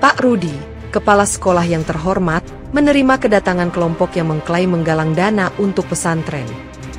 Pak Rudi, kepala sekolah yang terhormat, menerima kedatangan kelompok yang mengklaim menggalang dana untuk pesantren.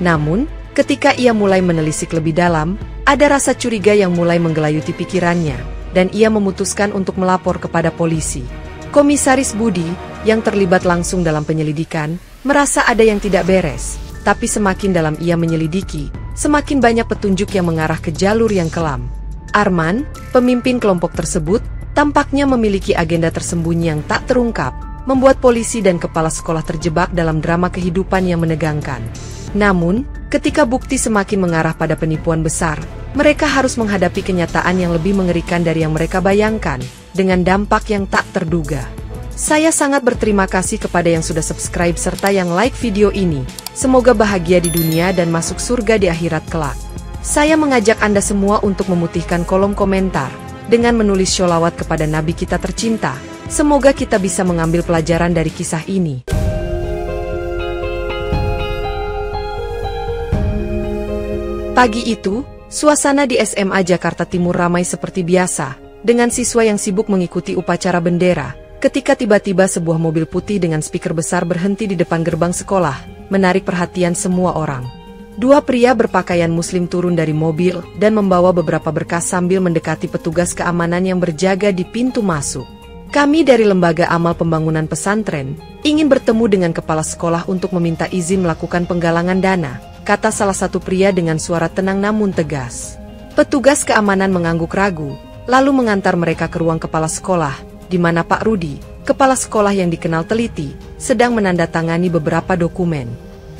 Namun, ketika ia mulai menelisik lebih dalam, ada rasa curiga yang mulai menggelayuti pikirannya, dan ia memutuskan untuk melapor kepada polisi. Komisaris Budi, yang terlibat langsung dalam penyelidikan, merasa ada yang tidak beres, tapi semakin dalam ia menyelidiki, semakin banyak petunjuk yang mengarah ke jalur yang kelam. Arman, pemimpin kelompok tersebut, tampaknya memiliki agenda tersembunyi yang tak terungkap, membuat polisi dan kepala sekolah terjebak dalam drama kehidupan yang menegangkan. Namun, ketika bukti semakin mengarah pada penipuan besar, mereka harus menghadapi kenyataan yang lebih mengerikan dari yang mereka bayangkan, dengan dampak yang tak terduga. Saya sangat berterima kasih kepada yang sudah subscribe serta yang like video ini. Semoga bahagia di dunia dan masuk surga di akhirat kelak. Saya mengajak Anda semua untuk memutihkan kolom komentar dengan menulis sholawat kepada Nabi kita tercinta. Semoga kita bisa mengambil pelajaran dari kisah ini. Pagi itu, suasana di SMA Jakarta Timur ramai seperti biasa, dengan siswa yang sibuk mengikuti upacara bendera, ketika tiba-tiba sebuah mobil putih dengan speaker besar berhenti di depan gerbang sekolah, menarik perhatian semua orang. Dua pria berpakaian muslim turun dari mobil dan membawa beberapa berkas sambil mendekati petugas keamanan yang berjaga di pintu masuk. Kami dari Lembaga Amal Pembangunan Pesantren ingin bertemu dengan kepala sekolah untuk meminta izin melakukan penggalangan dana, kata salah satu pria dengan suara tenang namun tegas. Petugas keamanan mengangguk ragu, lalu mengantar mereka ke ruang kepala sekolah, di mana Pak Rudi, kepala sekolah yang dikenal teliti, sedang menandatangani beberapa dokumen.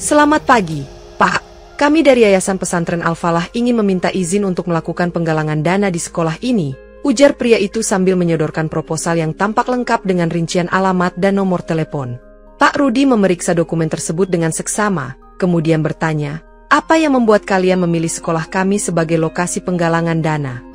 Selamat pagi, Pak. Kami dari Yayasan Pesantren Al-Falah ingin meminta izin untuk melakukan penggalangan dana di sekolah ini, ujar pria itu sambil menyodorkan proposal yang tampak lengkap dengan rincian alamat dan nomor telepon. Pak Rudi memeriksa dokumen tersebut dengan seksama, kemudian bertanya, apa yang membuat kalian memilih sekolah kami sebagai lokasi penggalangan dana?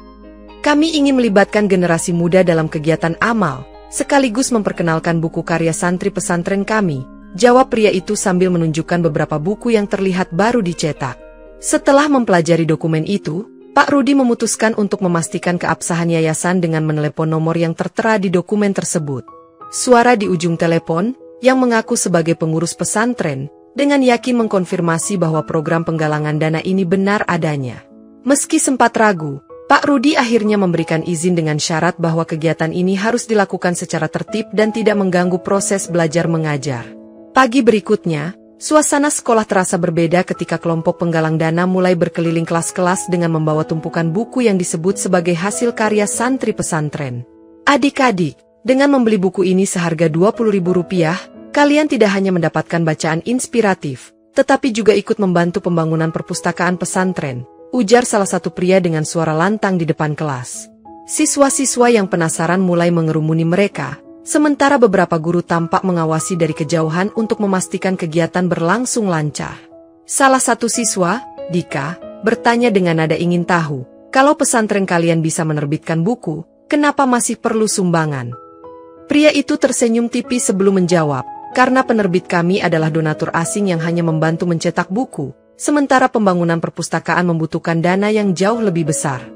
Kami ingin melibatkan generasi muda dalam kegiatan amal, sekaligus memperkenalkan buku karya santri pesantren kami, jawab pria itu sambil menunjukkan beberapa buku yang terlihat baru dicetak. Setelah mempelajari dokumen itu, Pak Rudi memutuskan untuk memastikan keabsahan yayasan dengan menelepon nomor yang tertera di dokumen tersebut. Suara di ujung telepon, yang mengaku sebagai pengurus pesantren, dengan yakin mengkonfirmasi bahwa program penggalangan dana ini benar adanya. Meski sempat ragu, Pak Rudi akhirnya memberikan izin dengan syarat bahwa kegiatan ini harus dilakukan secara tertib dan tidak mengganggu proses belajar mengajar. Pagi berikutnya, suasana sekolah terasa berbeda ketika kelompok penggalang dana mulai berkeliling kelas-kelas dengan membawa tumpukan buku yang disebut sebagai hasil karya santri pesantren. Adik-adik, dengan membeli buku ini seharga Rp20.000, kalian tidak hanya mendapatkan bacaan inspiratif, tetapi juga ikut membantu pembangunan perpustakaan pesantren, ujar salah satu pria dengan suara lantang di depan kelas. Siswa-siswa yang penasaran mulai mengerumuni mereka, sementara beberapa guru tampak mengawasi dari kejauhan untuk memastikan kegiatan berlangsung lancar. Salah satu siswa, Dika, bertanya dengan nada ingin tahu, kalau pesantren kalian bisa menerbitkan buku, kenapa masih perlu sumbangan? Pria itu tersenyum tipis sebelum menjawab, karena penerbit kami adalah donatur asing yang hanya membantu mencetak buku, sementara pembangunan perpustakaan membutuhkan dana yang jauh lebih besar.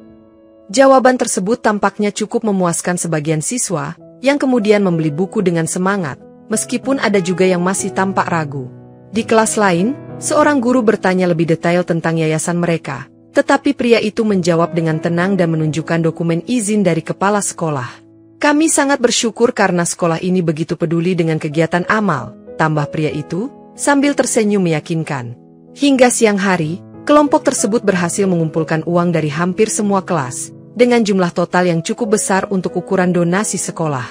Jawaban tersebut tampaknya cukup memuaskan sebagian siswa, yang kemudian membeli buku dengan semangat, meskipun ada juga yang masih tampak ragu. Di kelas lain, seorang guru bertanya lebih detail tentang yayasan mereka, tetapi pria itu menjawab dengan tenang dan menunjukkan dokumen izin dari kepala sekolah. Kami sangat bersyukur karena sekolah ini begitu peduli dengan kegiatan amal, tambah pria itu, sambil tersenyum meyakinkan. Hingga siang hari, kelompok tersebut berhasil mengumpulkan uang dari hampir semua kelas, dengan jumlah total yang cukup besar untuk ukuran donasi sekolah.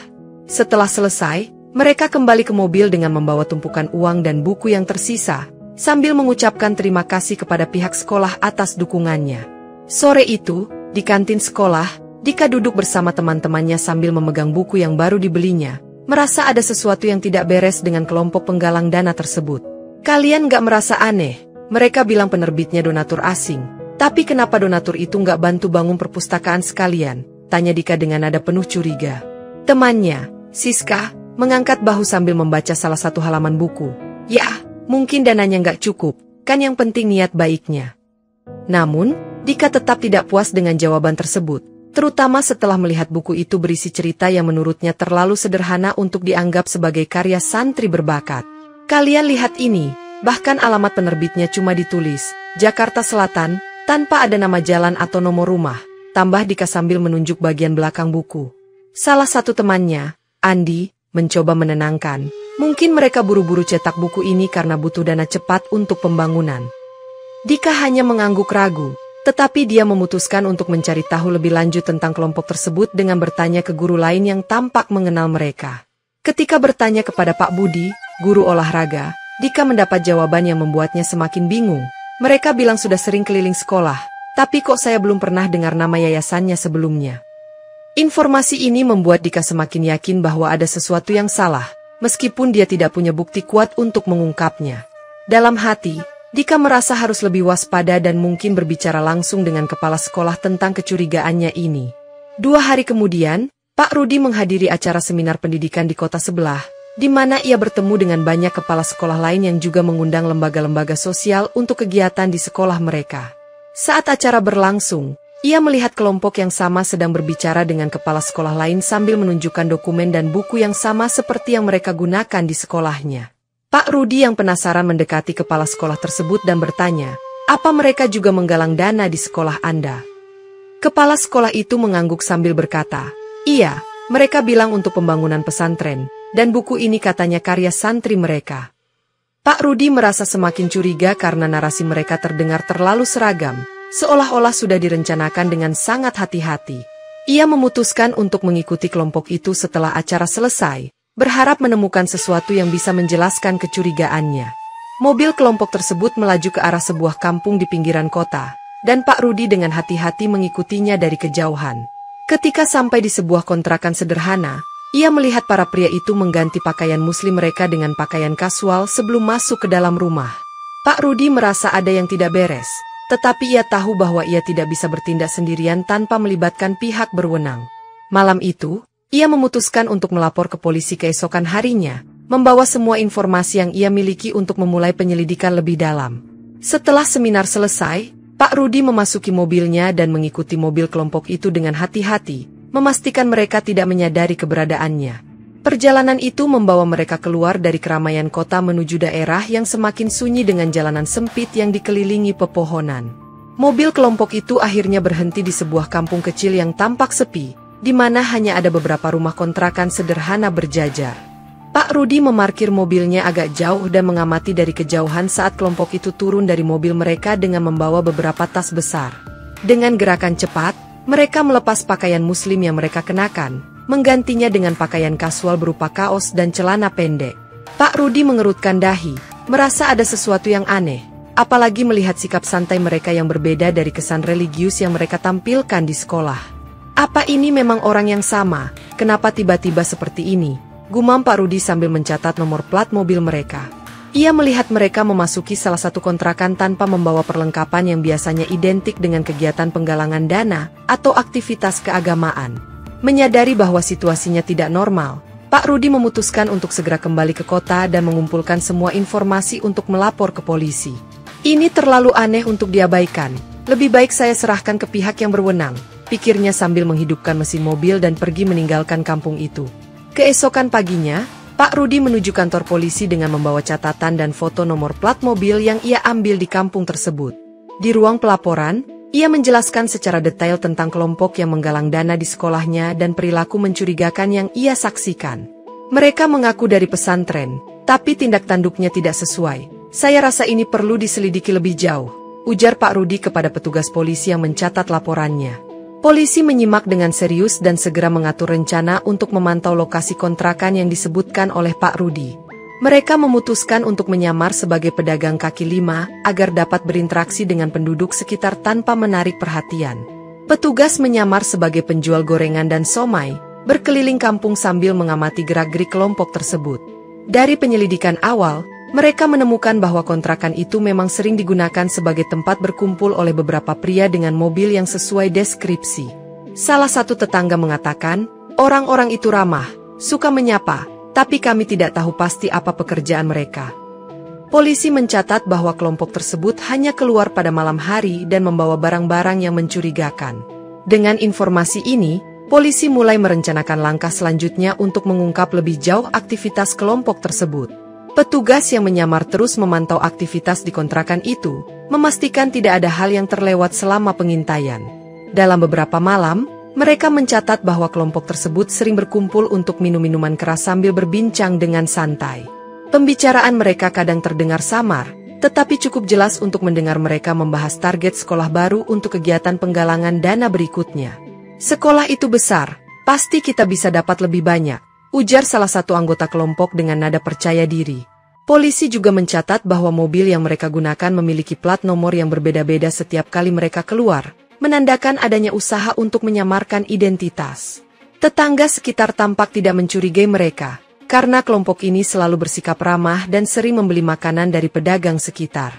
Setelah selesai, mereka kembali ke mobil dengan membawa tumpukan uang dan buku yang tersisa, sambil mengucapkan terima kasih kepada pihak sekolah atas dukungannya. Sore itu, di kantin sekolah, Dika duduk bersama teman-temannya sambil memegang buku yang baru dibelinya, merasa ada sesuatu yang tidak beres dengan kelompok penggalang dana tersebut. Kalian gak merasa aneh? Mereka bilang penerbitnya donatur asing. Tapi kenapa donatur itu nggak bantu bangun perpustakaan sekalian? Tanya Dika dengan nada penuh curiga. Temannya, Siska, mengangkat bahu sambil membaca salah satu halaman buku. Ya, mungkin dananya nggak cukup, kan yang penting niat baiknya. Namun, Dika tetap tidak puas dengan jawaban tersebut. terutama setelah melihat buku itu berisi cerita yang menurutnya terlalu sederhana untuk dianggap sebagai karya santri berbakat. Kalian lihat ini, bahkan alamat penerbitnya cuma ditulis, Jakarta Selatan, tanpa ada nama jalan atau nomor rumah, tambah Dika sambil menunjuk bagian belakang buku. Salah satu temannya, Andi, mencoba menenangkan. Mungkin mereka buru-buru cetak buku ini karena butuh dana cepat untuk pembangunan. Dika hanya mengangguk ragu, tetapi dia memutuskan untuk mencari tahu lebih lanjut tentang kelompok tersebut dengan bertanya ke guru lain yang tampak mengenal mereka. Ketika bertanya kepada Pak Budi, guru olahraga, Dika mendapat jawaban yang membuatnya semakin bingung. Mereka bilang sudah sering keliling sekolah, tapi kok saya belum pernah dengar nama yayasannya sebelumnya. Informasi ini membuat Dika semakin yakin bahwa ada sesuatu yang salah, meskipun dia tidak punya bukti kuat untuk mengungkapnya. Dalam hati, Dika merasa harus lebih waspada dan mungkin berbicara langsung dengan kepala sekolah tentang kecurigaannya ini. 2 hari kemudian, Pak Rudi menghadiri acara seminar pendidikan di kota sebelah, di mana ia bertemu dengan banyak kepala sekolah lain yang juga mengundang lembaga-lembaga sosial untuk kegiatan di sekolah mereka. Saat acara berlangsung, ia melihat kelompok yang sama sedang berbicara dengan kepala sekolah lain sambil menunjukkan dokumen dan buku yang sama seperti yang mereka gunakan di sekolahnya. Pak Rudi yang penasaran mendekati kepala sekolah tersebut dan bertanya, apa mereka juga menggalang dana di sekolah Anda? Kepala sekolah itu mengangguk sambil berkata, iya, mereka bilang untuk pembangunan pesantren, dan buku ini katanya karya santri mereka. Pak Rudi merasa semakin curiga karena narasi mereka terdengar terlalu seragam, seolah-olah sudah direncanakan dengan sangat hati-hati. Ia memutuskan untuk mengikuti kelompok itu setelah acara selesai, berharap menemukan sesuatu yang bisa menjelaskan kecurigaannya. Mobil kelompok tersebut melaju ke arah sebuah kampung di pinggiran kota, dan Pak Rudi dengan hati-hati mengikutinya dari kejauhan. Ketika sampai di sebuah kontrakan sederhana, ia melihat para pria itu mengganti pakaian muslim mereka dengan pakaian kasual sebelum masuk ke dalam rumah. Pak Rudi merasa ada yang tidak beres. Tetapi ia tahu bahwa ia tidak bisa bertindak sendirian tanpa melibatkan pihak berwenang. Malam itu, ia memutuskan untuk melapor ke polisi keesokan harinya, membawa semua informasi yang ia miliki untuk memulai penyelidikan lebih dalam. Setelah seminar selesai, Pak Rudi memasuki mobilnya dan mengikuti mobil kelompok itu dengan hati-hati, memastikan mereka tidak menyadari keberadaannya. Perjalanan itu membawa mereka keluar dari keramaian kota menuju daerah yang semakin sunyi dengan jalanan sempit yang dikelilingi pepohonan. Mobil kelompok itu akhirnya berhenti di sebuah kampung kecil yang tampak sepi, di mana hanya ada beberapa rumah kontrakan sederhana berjajar. Pak Rudi memarkir mobilnya agak jauh dan mengamati dari kejauhan saat kelompok itu turun dari mobil mereka dengan membawa beberapa tas besar. Dengan gerakan cepat, mereka melepas pakaian muslim yang mereka kenakan, menggantinya dengan pakaian kasual berupa kaos dan celana pendek. Pak Rudi mengerutkan dahi, merasa ada sesuatu yang aneh, apalagi melihat sikap santai mereka yang berbeda dari kesan religius yang mereka tampilkan di sekolah. Apa ini memang orang yang sama? Kenapa tiba-tiba seperti ini? Gumam Pak Rudi sambil mencatat nomor plat mobil mereka. Ia melihat mereka memasuki salah satu kontrakan tanpa membawa perlengkapan yang biasanya identik dengan kegiatan penggalangan dana atau aktivitas keagamaan. Menyadari bahwa situasinya tidak normal, Pak Rudi memutuskan untuk segera kembali ke kota dan mengumpulkan semua informasi untuk melapor ke polisi. Ini terlalu aneh untuk diabaikan. Lebih baik saya serahkan ke pihak yang berwenang, pikirnya sambil menghidupkan mesin mobil dan pergi meninggalkan kampung itu. Keesokan paginya, Pak Rudi menuju kantor polisi dengan membawa catatan dan foto nomor plat mobil yang ia ambil di kampung tersebut. Di ruang pelaporan, ia menjelaskan secara detail tentang kelompok yang menggalang dana di sekolahnya dan perilaku mencurigakan yang ia saksikan. Mereka mengaku dari pesantren, tapi tindak tanduknya tidak sesuai. Saya rasa ini perlu diselidiki lebih jauh, ujar Pak Rudi kepada petugas polisi yang mencatat laporannya. Polisi menyimak dengan serius dan segera mengatur rencana untuk memantau lokasi kontrakan yang disebutkan oleh Pak Rudi. Mereka memutuskan untuk menyamar sebagai pedagang kaki lima agar dapat berinteraksi dengan penduduk sekitar tanpa menarik perhatian. Petugas menyamar sebagai penjual gorengan dan somai, berkeliling kampung sambil mengamati gerak-gerik kelompok tersebut. Dari penyelidikan awal, mereka menemukan bahwa kontrakan itu memang sering digunakan sebagai tempat berkumpul oleh beberapa pria dengan mobil yang sesuai deskripsi. Salah satu tetangga mengatakan, orang-orang itu ramah, suka menyapa, tapi kami tidak tahu pasti apa pekerjaan mereka. Polisi mencatat bahwa kelompok tersebut hanya keluar pada malam hari dan membawa barang-barang yang mencurigakan. Dengan informasi ini, polisi mulai merencanakan langkah selanjutnya untuk mengungkap lebih jauh aktivitas kelompok tersebut. Petugas yang menyamar terus memantau aktivitas di kontrakan itu, memastikan tidak ada hal yang terlewat selama pengintaian. Dalam beberapa malam, mereka mencatat bahwa kelompok tersebut sering berkumpul untuk minum minuman keras sambil berbincang dengan santai. Pembicaraan mereka kadang terdengar samar, tetapi cukup jelas untuk mendengar mereka membahas target sekolah baru untuk kegiatan penggalangan dana berikutnya. "Sekolah itu besar, pasti kita bisa dapat lebih banyak," ujar salah satu anggota kelompok dengan nada percaya diri. Polisi juga mencatat bahwa mobil yang mereka gunakan memiliki plat nomor yang berbeda-beda setiap kali mereka keluar, menandakan adanya usaha untuk menyamarkan identitas. Tetangga sekitar tampak tidak mencurigai mereka, karena kelompok ini selalu bersikap ramah dan sering membeli makanan dari pedagang sekitar.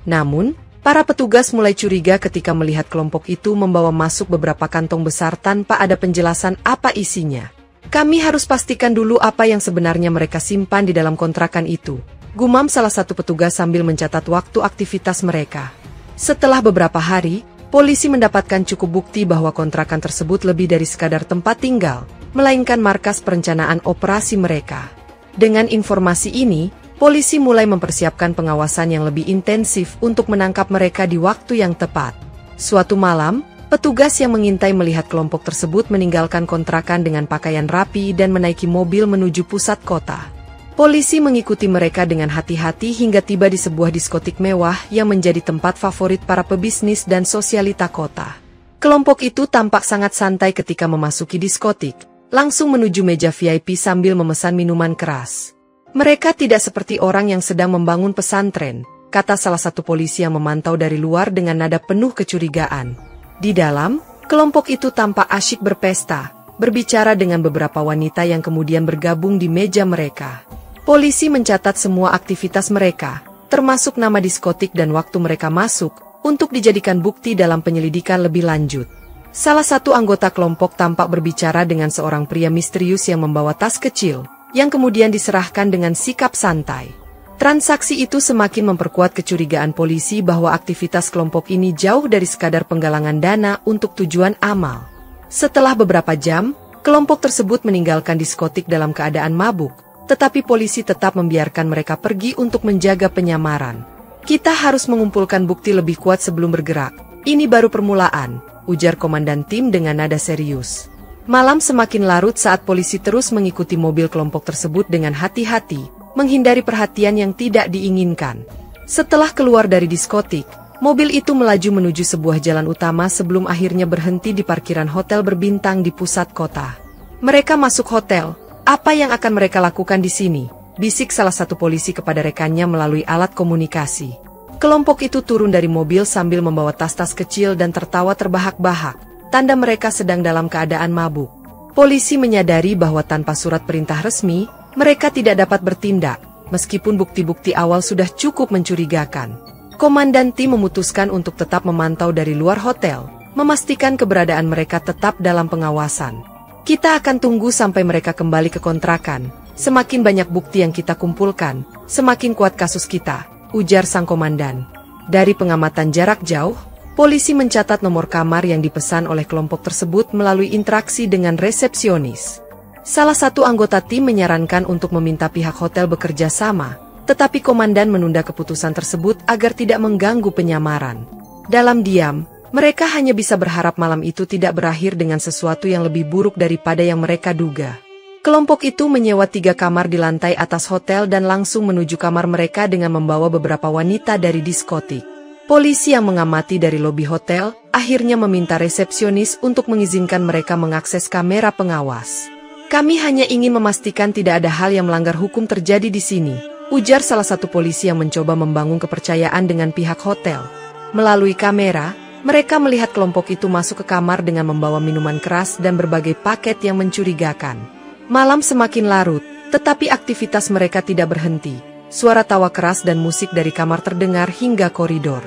Namun, para petugas mulai curiga ketika melihat kelompok itu membawa masuk beberapa kantong besar tanpa ada penjelasan apa isinya. "Kami harus pastikan dulu apa yang sebenarnya mereka simpan di dalam kontrakan itu," gumam salah satu petugas sambil mencatat waktu aktivitas mereka. Setelah beberapa hari, polisi mendapatkan cukup bukti bahwa kontrakan tersebut lebih dari sekadar tempat tinggal, melainkan markas perencanaan operasi mereka. Dengan informasi ini, polisi mulai mempersiapkan pengawasan yang lebih intensif untuk menangkap mereka di waktu yang tepat. Suatu malam, petugas yang mengintai melihat kelompok tersebut meninggalkan kontrakan dengan pakaian rapi dan menaiki mobil menuju pusat kota. Polisi mengikuti mereka dengan hati-hati hingga tiba di sebuah diskotik mewah yang menjadi tempat favorit para pebisnis dan sosialita kota. Kelompok itu tampak sangat santai ketika memasuki diskotik, langsung menuju meja VIP sambil memesan minuman keras. "Mereka tidak seperti orang yang sedang membangun pesantren," kata salah satu polisi yang memantau dari luar dengan nada penuh kecurigaan. Di dalam, kelompok itu tampak asyik berpesta, berbicara dengan beberapa wanita yang kemudian bergabung di meja mereka. Polisi mencatat semua aktivitas mereka, termasuk nama diskotik dan waktu mereka masuk, untuk dijadikan bukti dalam penyelidikan lebih lanjut. Salah satu anggota kelompok tampak berbicara dengan seorang pria misterius yang membawa tas kecil, yang kemudian diserahkan dengan sikap santai. Transaksi itu semakin memperkuat kecurigaan polisi bahwa aktivitas kelompok ini jauh dari sekadar penggalangan dana untuk tujuan amal. Setelah beberapa jam, kelompok tersebut meninggalkan diskotik dalam keadaan mabuk, tetapi polisi tetap membiarkan mereka pergi untuk menjaga penyamaran. "Kita harus mengumpulkan bukti lebih kuat sebelum bergerak. Ini baru permulaan," ujar komandan tim dengan nada serius. Malam semakin larut saat polisi terus mengikuti mobil kelompok tersebut dengan hati-hati, menghindari perhatian yang tidak diinginkan. Setelah keluar dari diskotik, mobil itu melaju menuju sebuah jalan utama sebelum akhirnya berhenti di parkiran hotel berbintang di pusat kota. Mereka masuk hotel. "Apa yang akan mereka lakukan di sini?" bisik salah satu polisi kepada rekannya melalui alat komunikasi. Kelompok itu turun dari mobil sambil membawa tas-tas kecil dan tertawa terbahak-bahak, tanda mereka sedang dalam keadaan mabuk. Polisi menyadari bahwa tanpa surat perintah resmi, mereka tidak dapat bertindak, meskipun bukti-bukti awal sudah cukup mencurigakan. Komandan tim memutuskan untuk tetap memantau dari luar hotel, memastikan keberadaan mereka tetap dalam pengawasan. "Kita akan tunggu sampai mereka kembali ke kontrakan. Semakin banyak bukti yang kita kumpulkan, semakin kuat kasus kita," ujar sang komandan. Dari pengamatan jarak jauh, polisi mencatat nomor kamar yang dipesan oleh kelompok tersebut melalui interaksi dengan resepsionis. Salah satu anggota tim menyarankan untuk meminta pihak hotel bekerja sama, tetapi komandan menunda keputusan tersebut agar tidak mengganggu penyamaran. Dalam diam, mereka hanya bisa berharap malam itu tidak berakhir dengan sesuatu yang lebih buruk daripada yang mereka duga. Kelompok itu menyewa 3 kamar di lantai atas hotel dan langsung menuju kamar mereka dengan membawa beberapa wanita dari diskotik. Polisi yang mengamati dari lobi hotel akhirnya meminta resepsionis untuk mengizinkan mereka mengakses kamera pengawas. "Kami hanya ingin memastikan tidak ada hal yang melanggar hukum terjadi di sini," ujar salah satu polisi yang mencoba membangun kepercayaan dengan pihak hotel. Melalui kamera, mereka melihat kelompok itu masuk ke kamar dengan membawa minuman keras dan berbagai paket yang mencurigakan. Malam semakin larut, tetapi aktivitas mereka tidak berhenti. Suara tawa keras dan musik dari kamar terdengar hingga koridor.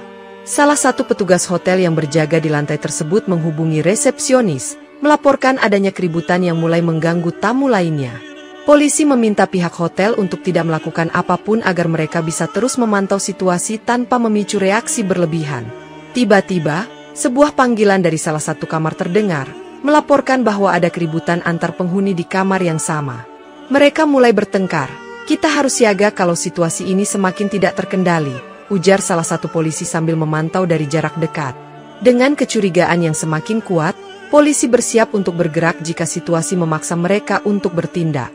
Salah satu petugas hotel yang berjaga di lantai tersebut menghubungi resepsionis, melaporkan adanya keributan yang mulai mengganggu tamu lainnya. Polisi meminta pihak hotel untuk tidak melakukan apapun agar mereka bisa terus memantau situasi tanpa memicu reaksi berlebihan. Tiba-tiba, Sebuah panggilan dari salah satu kamar terdengar, melaporkan bahwa ada keributan antar penghuni di kamar yang sama. Mereka mulai bertengkar. "Kita harus siaga kalau situasi ini semakin tidak terkendali," ujar salah satu polisi sambil memantau dari jarak dekat. Dengan kecurigaan yang semakin kuat, polisi bersiap untuk bergerak jika situasi memaksa mereka untuk bertindak.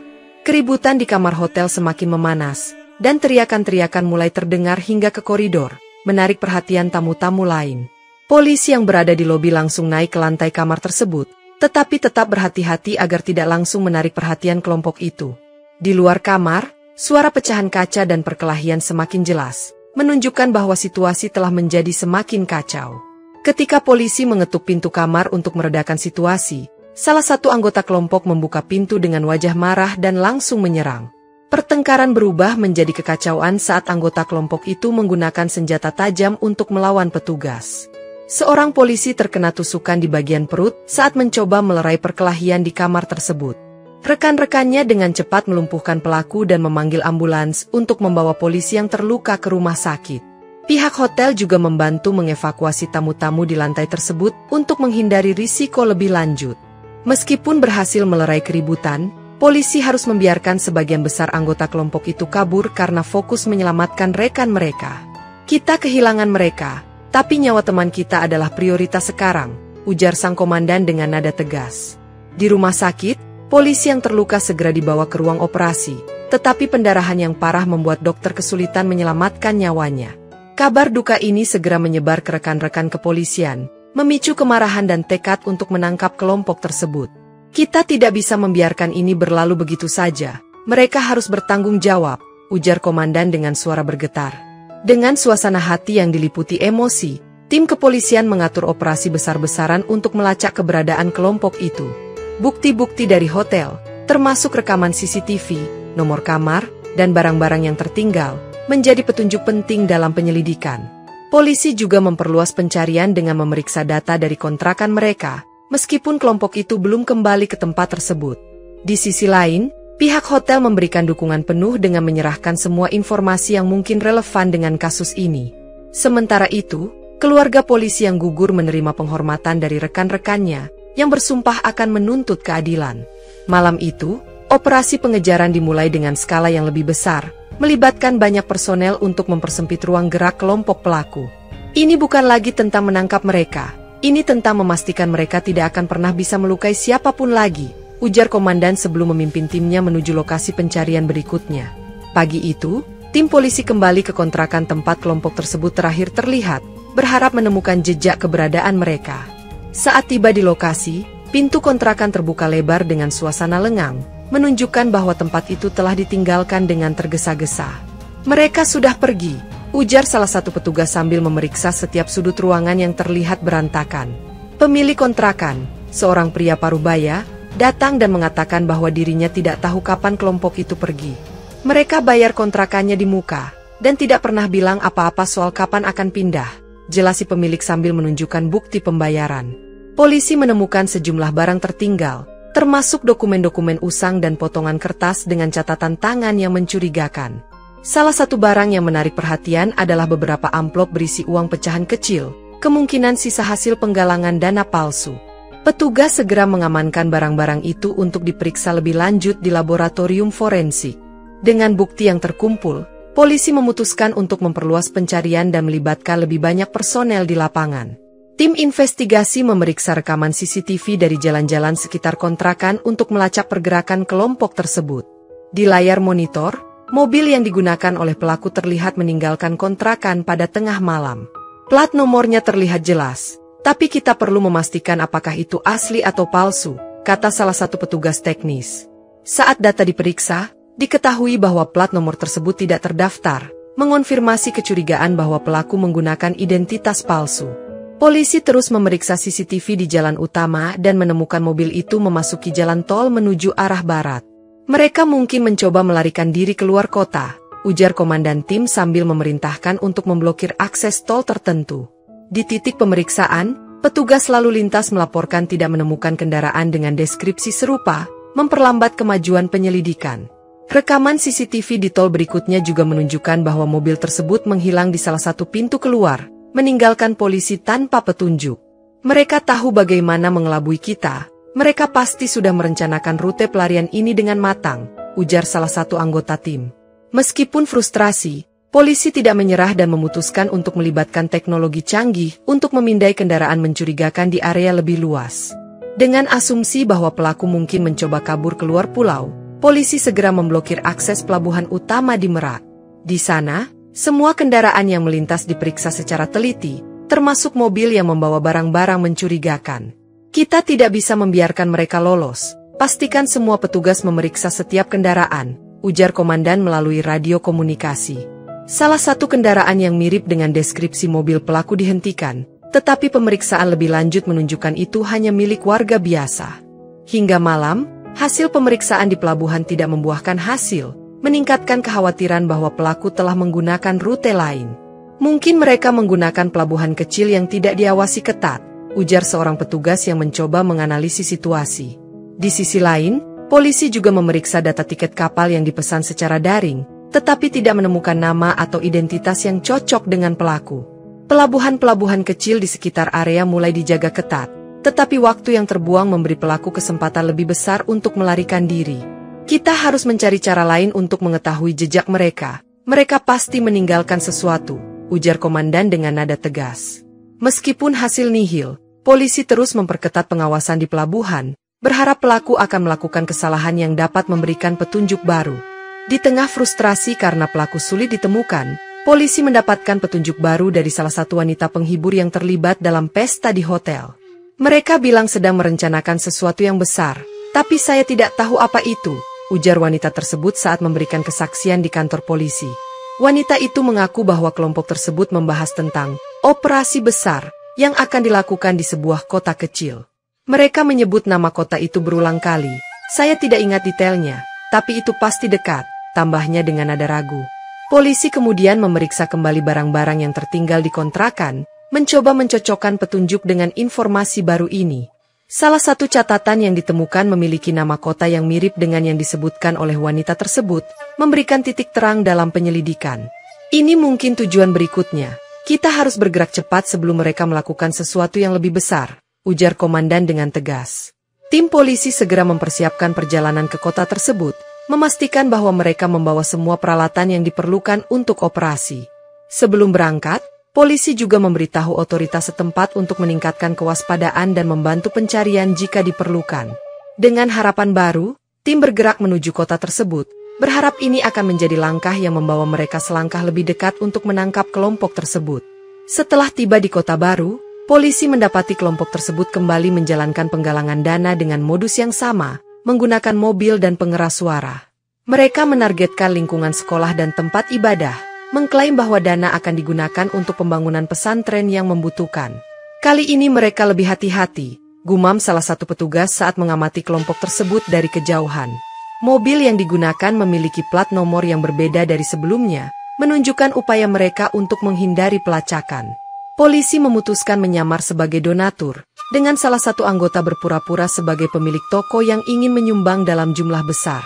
Keributan di kamar hotel semakin memanas, dan teriakan-teriakan mulai terdengar hingga ke koridor, menarik perhatian tamu-tamu lain. Polisi yang berada di lobi langsung naik ke lantai kamar tersebut, tetapi tetap berhati-hati agar tidak langsung menarik perhatian kelompok itu. Di luar kamar, suara pecahan kaca dan perkelahian semakin jelas, menunjukkan bahwa situasi telah menjadi semakin kacau. Ketika polisi mengetuk pintu kamar untuk meredakan situasi, salah satu anggota kelompok membuka pintu dengan wajah marah dan langsung menyerang. Pertengkaran berubah menjadi kekacauan saat anggota kelompok itu menggunakan senjata tajam untuk melawan petugas. Seorang polisi terkena tusukan di bagian perut saat mencoba melerai perkelahian di kamar tersebut. Rekan-rekannya dengan cepat melumpuhkan pelaku dan memanggil ambulans untuk membawa polisi yang terluka ke rumah sakit. Pihak hotel juga membantu mengevakuasi tamu-tamu di lantai tersebut untuk menghindari risiko lebih lanjut. Meskipun berhasil melerai keributan, polisi harus membiarkan sebagian besar anggota kelompok itu kabur karena fokus menyelamatkan rekan mereka. "Kita kehilangan mereka, tapi nyawa teman kita adalah prioritas sekarang," ujar sang komandan dengan nada tegas. Di rumah sakit, polisi yang terluka segera dibawa ke ruang operasi, tetapi pendarahan yang parah membuat dokter kesulitan menyelamatkan nyawanya. Kabar duka ini segera menyebar ke rekan-rekan kepolisian, memicu kemarahan dan tekad untuk menangkap kelompok tersebut. "Kita tidak bisa membiarkan ini berlalu begitu saja. Mereka harus bertanggung jawab," ujar komandan dengan suara bergetar. Dengan suasana hati yang diliputi emosi, tim kepolisian mengatur operasi besar-besaran untuk melacak keberadaan kelompok itu. Bukti-bukti dari hotel, termasuk rekaman CCTV, nomor kamar, dan barang-barang yang tertinggal, menjadi petunjuk penting dalam penyelidikan. Polisi juga memperluas pencarian dengan memeriksa data dari kontrakan mereka, meskipun kelompok itu belum kembali ke tempat tersebut. Di sisi lain, pihak hotel memberikan dukungan penuh dengan menyerahkan semua informasi yang mungkin relevan dengan kasus ini. Sementara itu, keluarga polisi yang gugur menerima penghormatan dari rekan-rekannya yang bersumpah akan menuntut keadilan. Malam itu, operasi pengejaran dimulai dengan skala yang lebih besar, melibatkan banyak personel untuk mempersempit ruang gerak kelompok pelaku. "Ini bukan lagi tentang menangkap mereka, ini tentang memastikan mereka tidak akan pernah bisa melukai siapapun lagi," ujar komandan sebelum memimpin timnya menuju lokasi pencarian berikutnya. Pagi itu, tim polisi kembali ke kontrakan tempat kelompok tersebut terakhir terlihat, berharap menemukan jejak keberadaan mereka. Saat tiba di lokasi, pintu kontrakan terbuka lebar dengan suasana lengang, menunjukkan bahwa tempat itu telah ditinggalkan dengan tergesa-gesa. "Mereka sudah pergi," ujar salah satu petugas sambil memeriksa setiap sudut ruangan yang terlihat berantakan. Pemilik kontrakan, seorang pria parubaya, datang dan mengatakan bahwa dirinya tidak tahu kapan kelompok itu pergi. "Mereka bayar kontrakannya di muka, dan tidak pernah bilang apa-apa soal kapan akan pindah," jelas si pemilik sambil menunjukkan bukti pembayaran. Polisi menemukan sejumlah barang tertinggal, termasuk dokumen-dokumen usang dan potongan kertas dengan catatan tangan yang mencurigakan. Salah satu barang yang menarik perhatian adalah beberapa amplop berisi uang pecahan kecil, kemungkinan sisa hasil penggalangan dana palsu. Petugas segera mengamankan barang-barang itu untuk diperiksa lebih lanjut di laboratorium forensik. Dengan bukti yang terkumpul, polisi memutuskan untuk memperluas pencarian dan melibatkan lebih banyak personel di lapangan. Tim investigasi memeriksa rekaman CCTV dari jalan-jalan sekitar kontrakan untuk melacak pergerakan kelompok tersebut. Di layar monitor, mobil yang digunakan oleh pelaku terlihat meninggalkan kontrakan pada tengah malam. Plat nomornya terlihat jelas, tapi kita perlu memastikan apakah itu asli atau palsu, kata salah satu petugas teknis. Saat data diperiksa, diketahui bahwa plat nomor tersebut tidak terdaftar, mengonfirmasi kecurigaan bahwa pelaku menggunakan identitas palsu. Polisi terus memeriksa CCTV di jalan utama dan menemukan mobil itu memasuki jalan tol menuju arah barat. "Mereka mungkin mencoba melarikan diri keluar kota," ujar komandan tim sambil memerintahkan untuk memblokir akses tol tertentu. Di titik pemeriksaan, petugas lalu lintas melaporkan tidak menemukan kendaraan dengan deskripsi serupa, memperlambat kemajuan penyelidikan. Rekaman CCTV di tol berikutnya juga menunjukkan bahwa mobil tersebut menghilang di salah satu pintu keluar, meninggalkan polisi tanpa petunjuk. Mereka tahu bagaimana mengelabui kita. Mereka pasti sudah merencanakan rute pelarian ini dengan matang, ujar salah satu anggota tim. Meskipun frustrasi, polisi tidak menyerah dan memutuskan untuk melibatkan teknologi canggih untuk memindai kendaraan mencurigakan di area lebih luas. Dengan asumsi bahwa pelaku mungkin mencoba kabur keluar pulau, polisi segera memblokir akses pelabuhan utama di Merak. Di sana, semua kendaraan yang melintas diperiksa secara teliti, termasuk mobil yang membawa barang-barang mencurigakan. Kita tidak bisa membiarkan mereka lolos. Pastikan semua petugas memeriksa setiap kendaraan, ujar komandan melalui radio komunikasi. Salah satu kendaraan yang mirip dengan deskripsi mobil pelaku dihentikan, tetapi pemeriksaan lebih lanjut menunjukkan itu hanya milik warga biasa. Hingga malam, hasil pemeriksaan di pelabuhan tidak membuahkan hasil, meningkatkan kekhawatiran bahwa pelaku telah menggunakan rute lain. Mungkin mereka menggunakan pelabuhan kecil yang tidak diawasi ketat, ujar seorang petugas yang mencoba menganalisis situasi. Di sisi lain, polisi juga memeriksa data tiket kapal yang dipesan secara daring, tetapi tidak menemukan nama atau identitas yang cocok dengan pelaku. Pelabuhan-pelabuhan kecil di sekitar area mulai dijaga ketat, tetapi waktu yang terbuang memberi pelaku kesempatan lebih besar untuk melarikan diri. Kita harus mencari cara lain untuk mengetahui jejak mereka. Mereka pasti meninggalkan sesuatu, ujar komandan dengan nada tegas. Meskipun hasil nihil, polisi terus memperketat pengawasan di pelabuhan, berharap pelaku akan melakukan kesalahan yang dapat memberikan petunjuk baru. Di tengah frustrasi karena pelaku sulit ditemukan, polisi mendapatkan petunjuk baru dari salah satu wanita penghibur yang terlibat dalam pesta di hotel. Mereka bilang sedang merencanakan sesuatu yang besar, tapi saya tidak tahu apa itu, ujar wanita tersebut saat memberikan kesaksian di kantor polisi. Wanita itu mengaku bahwa kelompok tersebut membahas tentang operasi besar yang akan dilakukan di sebuah kota kecil. Mereka menyebut nama kota itu berulang kali. Saya tidak ingat detailnya, tapi itu pasti dekat, tambahnya dengan nada ragu. Polisi kemudian memeriksa kembali barang-barang yang tertinggal di kontrakan, mencoba mencocokkan petunjuk dengan informasi baru ini. Salah satu catatan yang ditemukan memiliki nama kota yang mirip dengan yang disebutkan oleh wanita tersebut, memberikan titik terang dalam penyelidikan. Ini mungkin tujuan berikutnya. Kita harus bergerak cepat sebelum mereka melakukan sesuatu yang lebih besar, ujar komandan dengan tegas. Tim polisi segera mempersiapkan perjalanan ke kota tersebut, memastikan bahwa mereka membawa semua peralatan yang diperlukan untuk operasi. Sebelum berangkat, polisi juga memberitahu otoritas setempat untuk meningkatkan kewaspadaan dan membantu pencarian jika diperlukan. Dengan harapan baru, tim bergerak menuju kota tersebut, berharap ini akan menjadi langkah yang membawa mereka selangkah lebih dekat untuk menangkap kelompok tersebut. Setelah tiba di kota baru, polisi mendapati kelompok tersebut kembali menjalankan penggalangan dana dengan modus yang sama, menggunakan mobil dan pengeras suara. Mereka menargetkan lingkungan sekolah dan tempat ibadah, mengklaim bahwa dana akan digunakan untuk pembangunan pesantren yang membutuhkan. Kali ini mereka lebih hati-hati, gumam salah satu petugas saat mengamati kelompok tersebut dari kejauhan. Mobil yang digunakan memiliki plat nomor yang berbeda dari sebelumnya, menunjukkan upaya mereka untuk menghindari pelacakan. Polisi memutuskan menyamar sebagai donatur, dengan salah satu anggota berpura-pura sebagai pemilik toko yang ingin menyumbang dalam jumlah besar.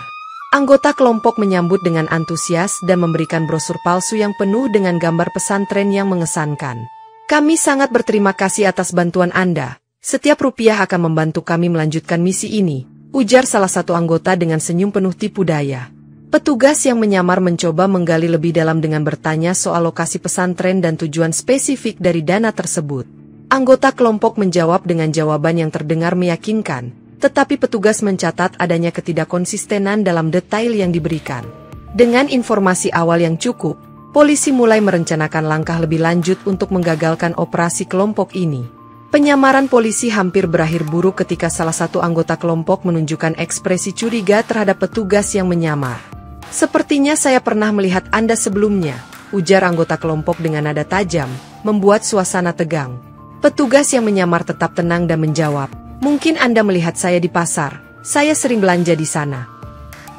Anggota kelompok menyambut dengan antusias dan memberikan brosur palsu yang penuh dengan gambar pesantren yang mengesankan. Kami sangat berterima kasih atas bantuan Anda. Setiap rupiah akan membantu kami melanjutkan misi ini, ujar salah satu anggota dengan senyum penuh tipu daya. Petugas yang menyamar mencoba menggali lebih dalam dengan bertanya soal lokasi pesantren dan tujuan spesifik dari dana tersebut. Anggota kelompok menjawab dengan jawaban yang terdengar meyakinkan, tetapi petugas mencatat adanya ketidakkonsistenan dalam detail yang diberikan. Dengan informasi awal yang cukup, polisi mulai merencanakan langkah lebih lanjut untuk menggagalkan operasi kelompok ini. Penyamaran polisi hampir berakhir buruk ketika salah satu anggota kelompok menunjukkan ekspresi curiga terhadap petugas yang menyamar. Sepertinya saya pernah melihat Anda sebelumnya, ujar anggota kelompok dengan nada tajam, membuat suasana tegang. Petugas yang menyamar tetap tenang dan menjawab, mungkin Anda melihat saya di pasar, saya sering belanja di sana.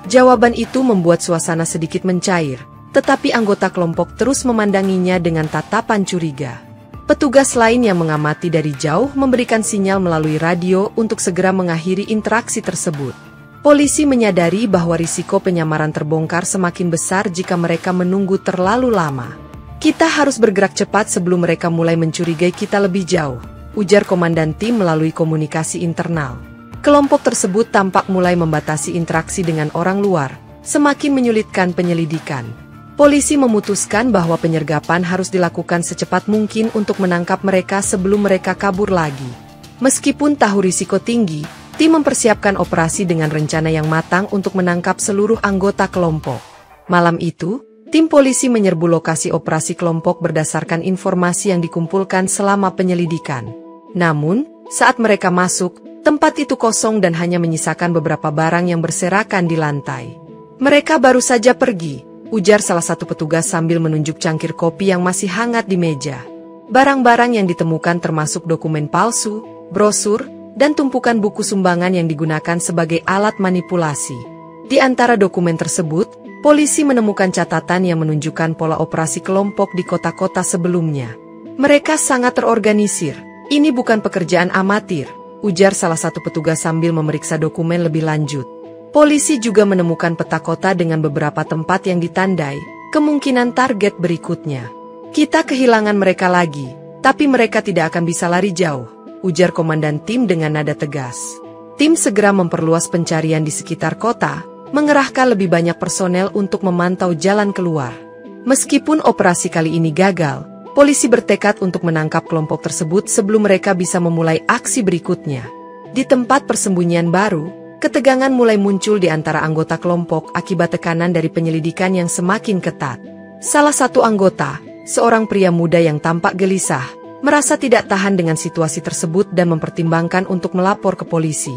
Jawaban itu membuat suasana sedikit mencair, tetapi anggota kelompok terus memandanginya dengan tatapan curiga. Petugas lain yang mengamati dari jauh memberikan sinyal melalui radio untuk segera mengakhiri interaksi tersebut. Polisi menyadari bahwa risiko penyamaran terbongkar semakin besar jika mereka menunggu terlalu lama. Kita harus bergerak cepat sebelum mereka mulai mencurigai kita lebih jauh. ujar komandan tim melalui komunikasi internal. Kelompok tersebut tampak mulai membatasi interaksi dengan orang luar, semakin menyulitkan penyelidikan. Polisi memutuskan bahwa penyergapan harus dilakukan secepat mungkin untuk menangkap mereka sebelum mereka kabur lagi. Meskipun tahu risiko tinggi, tim mempersiapkan operasi dengan rencana yang matang untuk menangkap seluruh anggota kelompok. Malam itu, tim polisi menyerbu lokasi operasi kelompok berdasarkan informasi yang dikumpulkan selama penyelidikan. Namun, saat mereka masuk, tempat itu kosong dan hanya menyisakan beberapa barang yang berserakan di lantai. "Mereka baru saja pergi," ujar salah satu petugas sambil menunjuk cangkir kopi yang masih hangat di meja. Barang-barang yang ditemukan termasuk dokumen palsu, brosur, dan tumpukan buku sumbangan yang digunakan sebagai alat manipulasi. Di antara dokumen tersebut, polisi menemukan catatan yang menunjukkan pola operasi kelompok di kota-kota sebelumnya. "Mereka sangat terorganisir. Ini bukan pekerjaan amatir," ujar salah satu petugas sambil memeriksa dokumen lebih lanjut. Polisi juga menemukan peta kota dengan beberapa tempat yang ditandai, kemungkinan target berikutnya. "Kita kehilangan mereka lagi, tapi mereka tidak akan bisa lari jauh," ujar komandan tim dengan nada tegas. Tim segera memperluas pencarian di sekitar kota, mengerahkan lebih banyak personel untuk memantau jalan keluar. Meskipun operasi kali ini gagal, polisi bertekad untuk menangkap kelompok tersebut sebelum mereka bisa memulai aksi berikutnya. Di tempat persembunyian baru, ketegangan mulai muncul di antara anggota kelompok akibat tekanan dari penyelidikan yang semakin ketat. Salah satu anggota, seorang pria muda yang tampak gelisah, merasa tidak tahan dengan situasi tersebut dan mempertimbangkan untuk melapor ke polisi.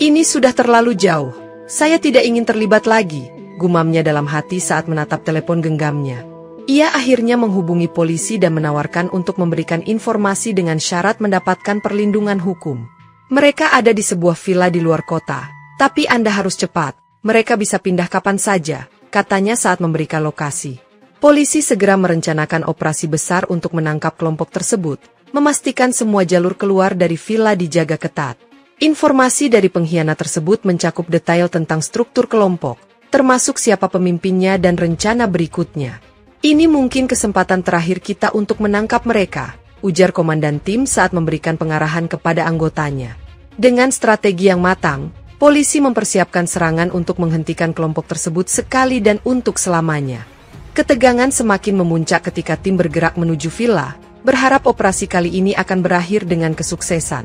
"Ini sudah terlalu jauh. Saya tidak ingin terlibat lagi," gumamnya dalam hati saat menatap telepon genggamnya. Ia akhirnya menghubungi polisi dan menawarkan untuk memberikan informasi dengan syarat mendapatkan perlindungan hukum. "Mereka ada di sebuah villa di luar kota, tapi Anda harus cepat. Mereka bisa pindah kapan saja," katanya saat memberikan lokasi. Polisi segera merencanakan operasi besar untuk menangkap kelompok tersebut, memastikan semua jalur keluar dari villa dijaga ketat. Informasi dari pengkhianat tersebut mencakup detail tentang struktur kelompok, termasuk siapa pemimpinnya dan rencana berikutnya. "Ini mungkin kesempatan terakhir kita untuk menangkap mereka," ujar komandan tim saat memberikan pengarahan kepada anggotanya. Dengan strategi yang matang, polisi mempersiapkan serangan untuk menghentikan kelompok tersebut sekali dan untuk selamanya. Ketegangan semakin memuncak ketika tim bergerak menuju villa, berharap operasi kali ini akan berakhir dengan kesuksesan.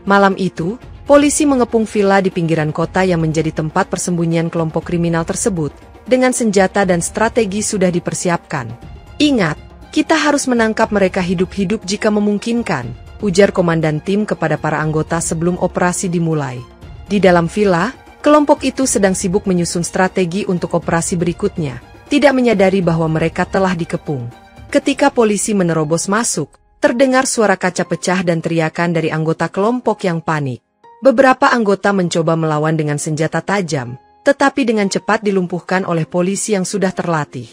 Malam itu, polisi mengepung villa di pinggiran kota yang menjadi tempat persembunyian kelompok kriminal tersebut, dengan senjata dan strategi sudah dipersiapkan. "Ingat, kita harus menangkap mereka hidup-hidup jika memungkinkan," ujar komandan tim kepada para anggota sebelum operasi dimulai. Di dalam villa, kelompok itu sedang sibuk menyusun strategi untuk operasi berikutnya, tidak menyadari bahwa mereka telah dikepung. Ketika polisi menerobos masuk, terdengar suara kaca pecah dan teriakan dari anggota kelompok yang panik. Beberapa anggota mencoba melawan dengan senjata tajam, tetapi dengan cepat dilumpuhkan oleh polisi yang sudah terlatih.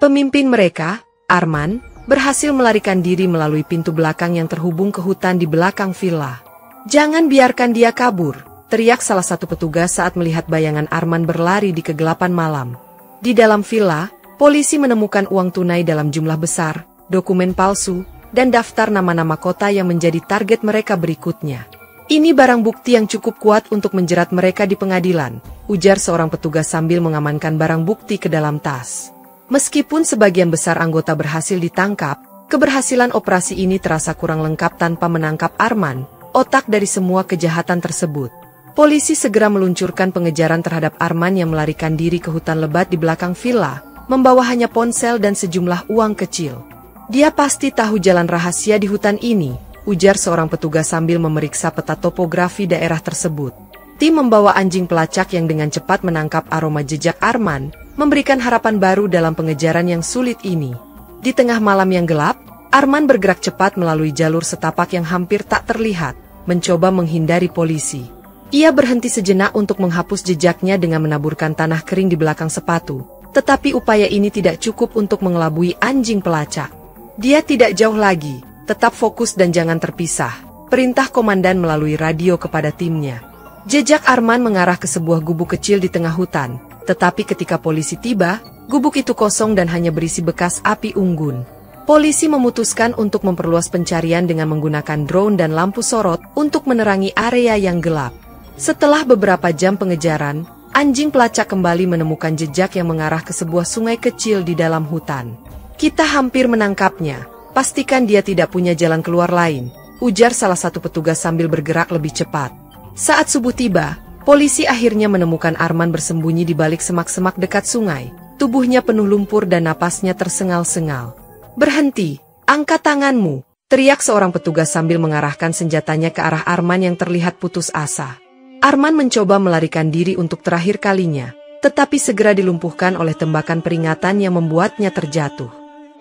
Pemimpin mereka, Arman, berhasil melarikan diri melalui pintu belakang yang terhubung ke hutan di belakang villa. "Jangan biarkan dia kabur," teriak salah satu petugas saat melihat bayangan Arman berlari di kegelapan malam. Di dalam villa, polisi menemukan uang tunai dalam jumlah besar, dokumen palsu, dan daftar nama-nama kota yang menjadi target mereka berikutnya. "Ini barang bukti yang cukup kuat untuk menjerat mereka di pengadilan," ujar seorang petugas sambil mengamankan barang bukti ke dalam tas. Meskipun sebagian besar anggota berhasil ditangkap, keberhasilan operasi ini terasa kurang lengkap tanpa menangkap Arman, otak dari semua kejahatan tersebut. Polisi segera meluncurkan pengejaran terhadap Arman yang melarikan diri ke hutan lebat di belakang villa, membawa hanya ponsel dan sejumlah uang kecil. "Dia pasti tahu jalan rahasia di hutan ini," ujar seorang petugas sambil memeriksa peta topografi daerah tersebut. Tim membawa anjing pelacak yang dengan cepat menangkap aroma jejak Arman, memberikan harapan baru dalam pengejaran yang sulit ini. Di tengah malam yang gelap, Arman bergerak cepat melalui jalur setapak yang hampir tak terlihat, mencoba menghindari polisi. Ia berhenti sejenak untuk menghapus jejaknya dengan menaburkan tanah kering di belakang sepatu, tetapi upaya ini tidak cukup untuk mengelabui anjing pelacak. "Dia tidak jauh lagi, tetap fokus dan jangan terpisah," perintah komandan melalui radio kepada timnya. Jejak Arman mengarah ke sebuah gubuk kecil di tengah hutan, tetapi ketika polisi tiba, gubuk itu kosong dan hanya berisi bekas api unggun. Polisi memutuskan untuk memperluas pencarian dengan menggunakan drone dan lampu sorot untuk menerangi area yang gelap. Setelah beberapa jam pengejaran, anjing pelacak kembali menemukan jejak yang mengarah ke sebuah sungai kecil di dalam hutan. "Kita hampir menangkapnya. Pastikan dia tidak punya jalan keluar lain," ujar salah satu petugas sambil bergerak lebih cepat. Saat subuh tiba, polisi akhirnya menemukan Arman bersembunyi di balik semak-semak dekat sungai. Tubuhnya penuh lumpur dan napasnya tersengal-sengal. "Berhenti, angkat tanganmu," teriak seorang petugas sambil mengarahkan senjatanya ke arah Arman yang terlihat putus asa. Arman mencoba melarikan diri untuk terakhir kalinya, tetapi segera dilumpuhkan oleh tembakan peringatan yang membuatnya terjatuh.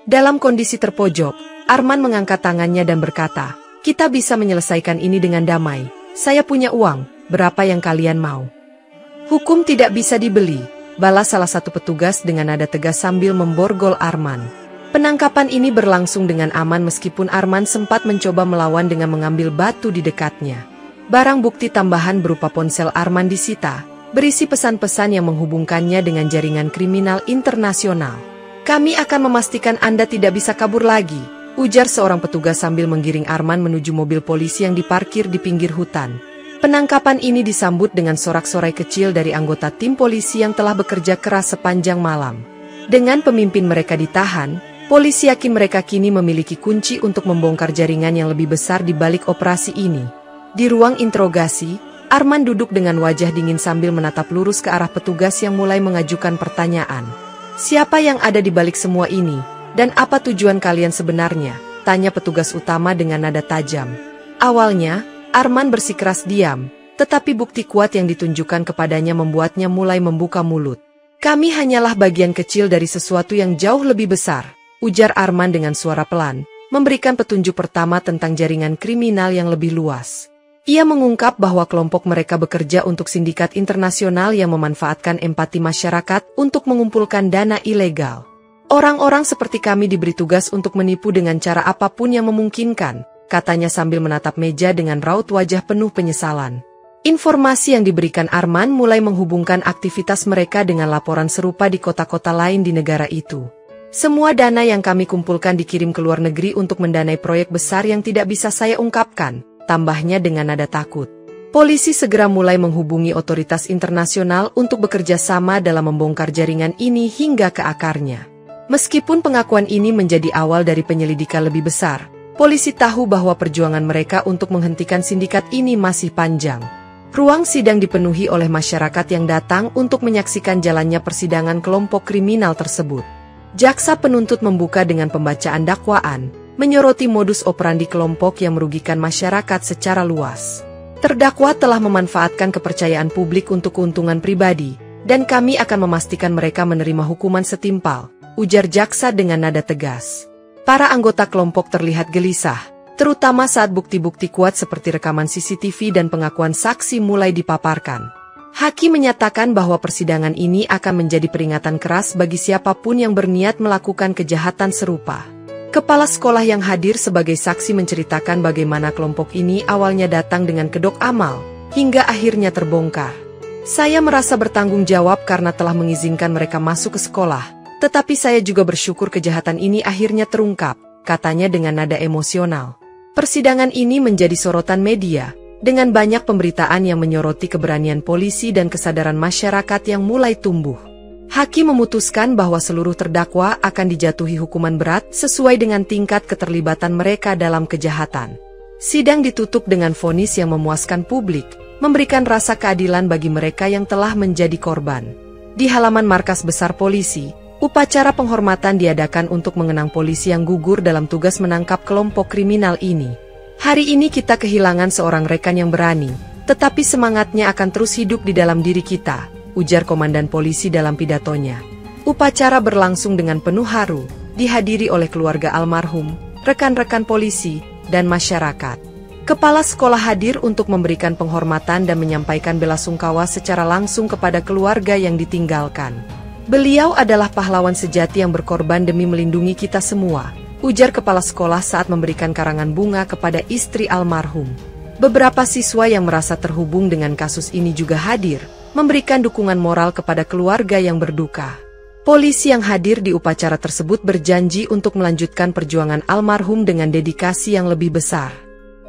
Dalam kondisi terpojok, Arman mengangkat tangannya dan berkata, "Kita bisa menyelesaikan ini dengan damai. Saya punya uang, berapa yang kalian mau?" "Hukum tidak bisa dibeli," balas salah satu petugas dengan nada tegas sambil memborgol Arman. Penangkapan ini berlangsung dengan aman meskipun Arman sempat mencoba melawan dengan mengambil batu di dekatnya. Barang bukti tambahan berupa ponsel Arman disita, berisi pesan-pesan yang menghubungkannya dengan jaringan kriminal internasional. "Kami akan memastikan Anda tidak bisa kabur lagi," ujar seorang petugas sambil menggiring Arman menuju mobil polisi yang diparkir di pinggir hutan. Penangkapan ini disambut dengan sorak-sorai kecil dari anggota tim polisi yang telah bekerja keras sepanjang malam. Dengan pemimpin mereka ditahan, polisi yakin mereka kini memiliki kunci untuk membongkar jaringan yang lebih besar di balik operasi ini. Di ruang interogasi, Arman duduk dengan wajah dingin sambil menatap lurus ke arah petugas yang mulai mengajukan pertanyaan. "Siapa yang ada di balik semua ini? Dan apa tujuan kalian sebenarnya?" tanya petugas utama dengan nada tajam. Awalnya, Arman bersikeras diam, tetapi bukti kuat yang ditunjukkan kepadanya membuatnya mulai membuka mulut. "Kami hanyalah bagian kecil dari sesuatu yang jauh lebih besar," ujar Arman dengan suara pelan, memberikan petunjuk pertama tentang jaringan kriminal yang lebih luas. Ia mengungkap bahwa kelompok mereka bekerja untuk sindikat internasional yang memanfaatkan empati masyarakat untuk mengumpulkan dana ilegal. "Orang-orang seperti kami diberi tugas untuk menipu dengan cara apapun yang memungkinkan," katanya sambil menatap meja dengan raut wajah penuh penyesalan. Informasi yang diberikan Arman mulai menghubungkan aktivitas mereka dengan laporan serupa di kota-kota lain di negara itu. "Semua dana yang kami kumpulkan dikirim ke luar negeri untuk mendanai proyek besar yang tidak bisa saya ungkapkan," tambahnya dengan nada takut. Polisi segera mulai menghubungi otoritas internasional untuk bekerja sama dalam membongkar jaringan ini hingga ke akarnya. Meskipun pengakuan ini menjadi awal dari penyelidikan lebih besar, polisi tahu bahwa perjuangan mereka untuk menghentikan sindikat ini masih panjang. Ruang sidang dipenuhi oleh masyarakat yang datang untuk menyaksikan jalannya persidangan kelompok kriminal tersebut. Jaksa penuntut membuka dengan pembacaan dakwaan, menyoroti modus operandi kelompok yang merugikan masyarakat secara luas. "Terdakwa telah memanfaatkan kepercayaan publik untuk keuntungan pribadi, dan kami akan memastikan mereka menerima hukuman setimpal," ujar jaksa dengan nada tegas. Para anggota kelompok terlihat gelisah, terutama saat bukti-bukti kuat seperti rekaman CCTV dan pengakuan saksi mulai dipaparkan. Hakim menyatakan bahwa persidangan ini akan menjadi peringatan keras bagi siapapun yang berniat melakukan kejahatan serupa. Kepala sekolah yang hadir sebagai saksi menceritakan bagaimana kelompok ini awalnya datang dengan kedok amal, hingga akhirnya terbongkar. "Saya merasa bertanggung jawab karena telah mengizinkan mereka masuk ke sekolah, tetapi saya juga bersyukur kejahatan ini akhirnya terungkap," katanya dengan nada emosional. Persidangan ini menjadi sorotan media, dengan banyak pemberitaan yang menyoroti keberanian polisi dan kesadaran masyarakat yang mulai tumbuh. Hakim memutuskan bahwa seluruh terdakwa akan dijatuhi hukuman berat sesuai dengan tingkat keterlibatan mereka dalam kejahatan. Sidang ditutup dengan vonis yang memuaskan publik, memberikan rasa keadilan bagi mereka yang telah menjadi korban. Di halaman markas besar polisi, upacara penghormatan diadakan untuk mengenang polisi yang gugur dalam tugas menangkap kelompok kriminal ini. "Hari ini kita kehilangan seorang rekan yang berani, tetapi semangatnya akan terus hidup di dalam diri kita," ujar komandan polisi dalam pidatonya. Upacara berlangsung dengan penuh haru, dihadiri oleh keluarga almarhum, rekan-rekan polisi, dan masyarakat. Kepala sekolah hadir untuk memberikan penghormatan dan menyampaikan belasungkawa secara langsung kepada keluarga yang ditinggalkan. "Beliau adalah pahlawan sejati yang berkorban demi melindungi kita semua," ujar kepala sekolah saat memberikan karangan bunga kepada istri almarhum. Beberapa siswa yang merasa terhubung dengan kasus ini juga hadir, memberikan dukungan moral kepada keluarga yang berduka. Polisi yang hadir di upacara tersebut berjanji untuk melanjutkan perjuangan almarhum dengan dedikasi yang lebih besar.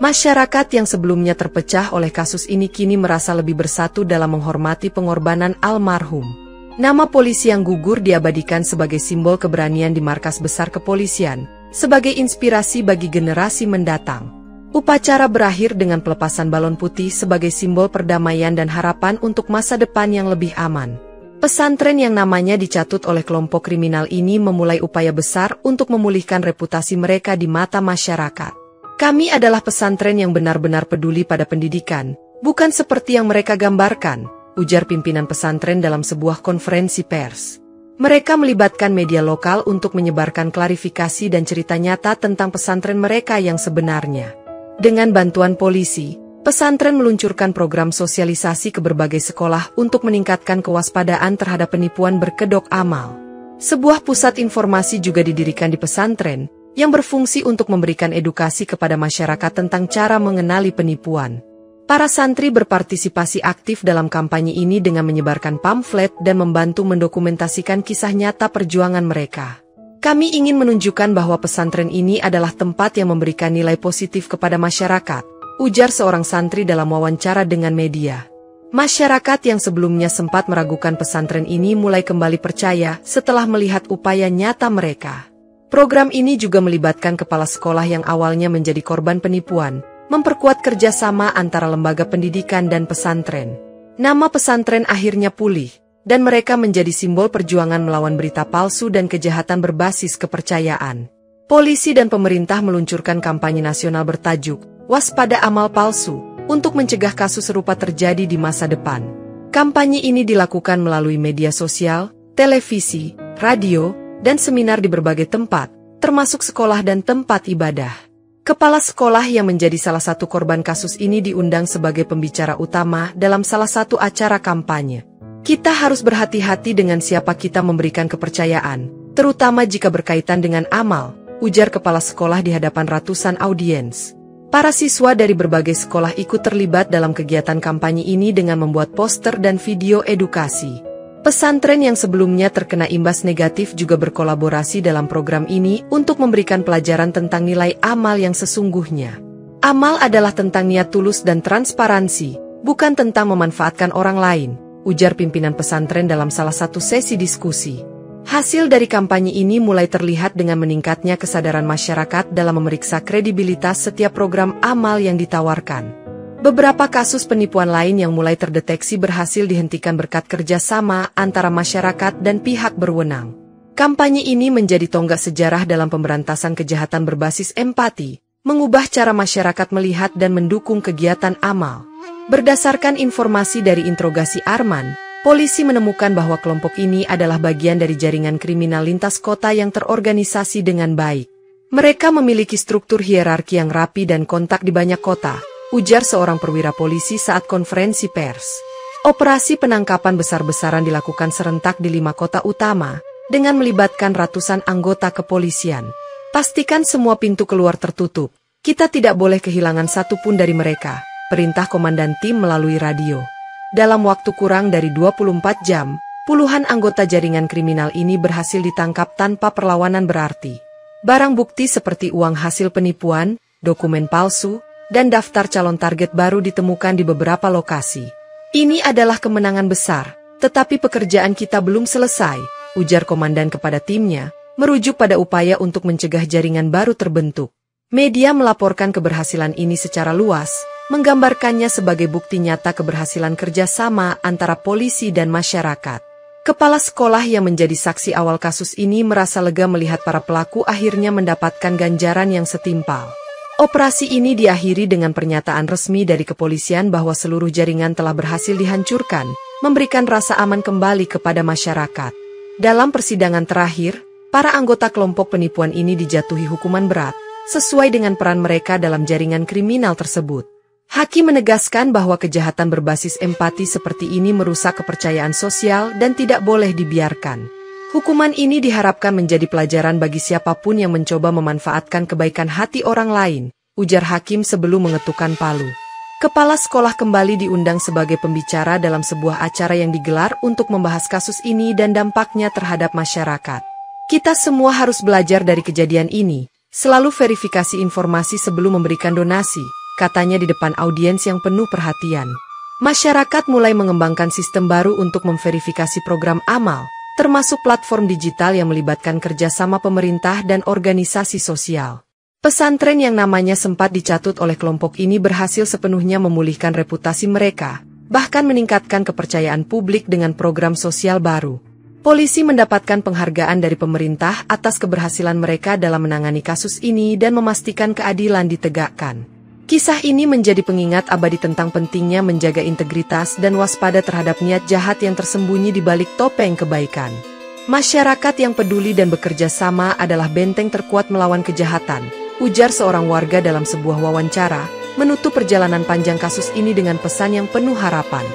Masyarakat yang sebelumnya terpecah oleh kasus ini kini merasa lebih bersatu dalam menghormati pengorbanan almarhum. Nama polisi yang gugur diabadikan sebagai simbol keberanian di markas besar kepolisian, sebagai inspirasi bagi generasi mendatang. Upacara berakhir dengan pelepasan balon putih sebagai simbol perdamaian dan harapan untuk masa depan yang lebih aman. Pesantren yang namanya dicatut oleh kelompok kriminal ini memulai upaya besar untuk memulihkan reputasi mereka di mata masyarakat. Kami adalah pesantren yang benar-benar peduli pada pendidikan, bukan seperti yang mereka gambarkan, ujar pimpinan pesantren dalam sebuah konferensi pers. Mereka melibatkan media lokal untuk menyebarkan klarifikasi dan cerita nyata tentang pesantren mereka yang sebenarnya. Dengan bantuan polisi, pesantren meluncurkan program sosialisasi ke berbagai sekolah untuk meningkatkan kewaspadaan terhadap penipuan berkedok amal. Sebuah pusat informasi juga didirikan di pesantren, yang berfungsi untuk memberikan edukasi kepada masyarakat tentang cara mengenali penipuan. Para santri berpartisipasi aktif dalam kampanye ini dengan menyebarkan pamflet dan membantu mendokumentasikan kisah nyata perjuangan mereka. Kami ingin menunjukkan bahwa pesantren ini adalah tempat yang memberikan nilai positif kepada masyarakat, ujar seorang santri dalam wawancara dengan media. Masyarakat yang sebelumnya sempat meragukan pesantren ini mulai kembali percaya setelah melihat upaya nyata mereka. Program ini juga melibatkan kepala sekolah yang awalnya menjadi korban penipuan, memperkuat kerjasama antara lembaga pendidikan dan pesantren. Nama pesantren akhirnya pulih, dan mereka menjadi simbol perjuangan melawan berita palsu dan kejahatan berbasis kepercayaan. Polisi dan pemerintah meluncurkan kampanye nasional bertajuk "Waspada Amal Palsu" untuk mencegah kasus serupa terjadi di masa depan. Kampanye ini dilakukan melalui media sosial, televisi, radio, dan seminar di berbagai tempat, termasuk sekolah dan tempat ibadah. Kepala sekolah yang menjadi salah satu korban kasus ini diundang sebagai pembicara utama dalam salah satu acara kampanye. Kita harus berhati-hati dengan siapa kita memberikan kepercayaan, terutama jika berkaitan dengan amal, ujar kepala sekolah di hadapan ratusan audiens. Para siswa dari berbagai sekolah ikut terlibat dalam kegiatan kampanye ini dengan membuat poster dan video edukasi. Pesantren yang sebelumnya terkena imbas negatif juga berkolaborasi dalam program ini untuk memberikan pelajaran tentang nilai amal yang sesungguhnya. Amal adalah tentang niat tulus dan transparansi, bukan tentang memanfaatkan orang lain, ujar pimpinan pesantren dalam salah satu sesi diskusi. Hasil dari kampanye ini mulai terlihat dengan meningkatnya kesadaran masyarakat dalam memeriksa kredibilitas setiap program amal yang ditawarkan. Beberapa kasus penipuan lain yang mulai terdeteksi berhasil dihentikan berkat kerjasama antara masyarakat dan pihak berwenang. Kampanye ini menjadi tonggak sejarah dalam pemberantasan kejahatan berbasis empati, mengubah cara masyarakat melihat dan mendukung kegiatan amal. Berdasarkan informasi dari interogasi Arman, polisi menemukan bahwa kelompok ini adalah bagian dari jaringan kriminal lintas kota yang terorganisasi dengan baik. Mereka memiliki struktur hierarki yang rapi dan kontak di banyak kota, ujar seorang perwira polisi saat konferensi pers. Operasi penangkapan besar-besaran dilakukan serentak di 5 kota utama, dengan melibatkan ratusan anggota kepolisian. Pastikan semua pintu keluar tertutup. Kita tidak boleh kehilangan satu pun dari mereka, perintah komandan tim melalui radio. Dalam waktu kurang dari 24 jam, puluhan anggota jaringan kriminal ini berhasil ditangkap tanpa perlawanan berarti. Barang bukti seperti uang hasil penipuan, dokumen palsu, dan daftar calon target baru ditemukan di beberapa lokasi. Ini adalah kemenangan besar, tetapi pekerjaan kita belum selesai, ujar komandan kepada timnya, merujuk pada upaya untuk mencegah jaringan baru terbentuk. Media melaporkan keberhasilan ini secara luas, menggambarkannya sebagai bukti nyata keberhasilan kerjasama antara polisi dan masyarakat. Kepala sekolah yang menjadi saksi awal kasus ini merasa lega melihat para pelaku akhirnya mendapatkan ganjaran yang setimpal. Operasi ini diakhiri dengan pernyataan resmi dari kepolisian bahwa seluruh jaringan telah berhasil dihancurkan, memberikan rasa aman kembali kepada masyarakat. Dalam persidangan terakhir, para anggota kelompok penipuan ini dijatuhi hukuman berat, sesuai dengan peran mereka dalam jaringan kriminal tersebut. Hakim menegaskan bahwa kejahatan berbasis empati seperti ini merusak kepercayaan sosial dan tidak boleh dibiarkan. Hukuman ini diharapkan menjadi pelajaran bagi siapapun yang mencoba memanfaatkan kebaikan hati orang lain, ujar hakim sebelum mengetukkan palu. Kepala sekolah kembali diundang sebagai pembicara dalam sebuah acara yang digelar untuk membahas kasus ini dan dampaknya terhadap masyarakat. Kita semua harus belajar dari kejadian ini, selalu verifikasi informasi sebelum memberikan donasi, katanya di depan audiens yang penuh perhatian. Masyarakat mulai mengembangkan sistem baru untuk memverifikasi program amal, termasuk platform digital yang melibatkan kerjasama pemerintah dan organisasi sosial. Pesantren yang namanya sempat dicatut oleh kelompok ini berhasil sepenuhnya memulihkan reputasi mereka, bahkan meningkatkan kepercayaan publik dengan program sosial baru. Polisi mendapatkan penghargaan dari pemerintah atas keberhasilan mereka dalam menangani kasus ini dan memastikan keadilan ditegakkan. Kisah ini menjadi pengingat abadi tentang pentingnya menjaga integritas dan waspada terhadap niat jahat yang tersembunyi di balik topeng kebaikan. Masyarakat yang peduli dan bekerja sama adalah benteng terkuat melawan kejahatan, ujar seorang warga dalam sebuah wawancara, menutup perjalanan panjang kasus ini dengan pesan yang penuh harapan.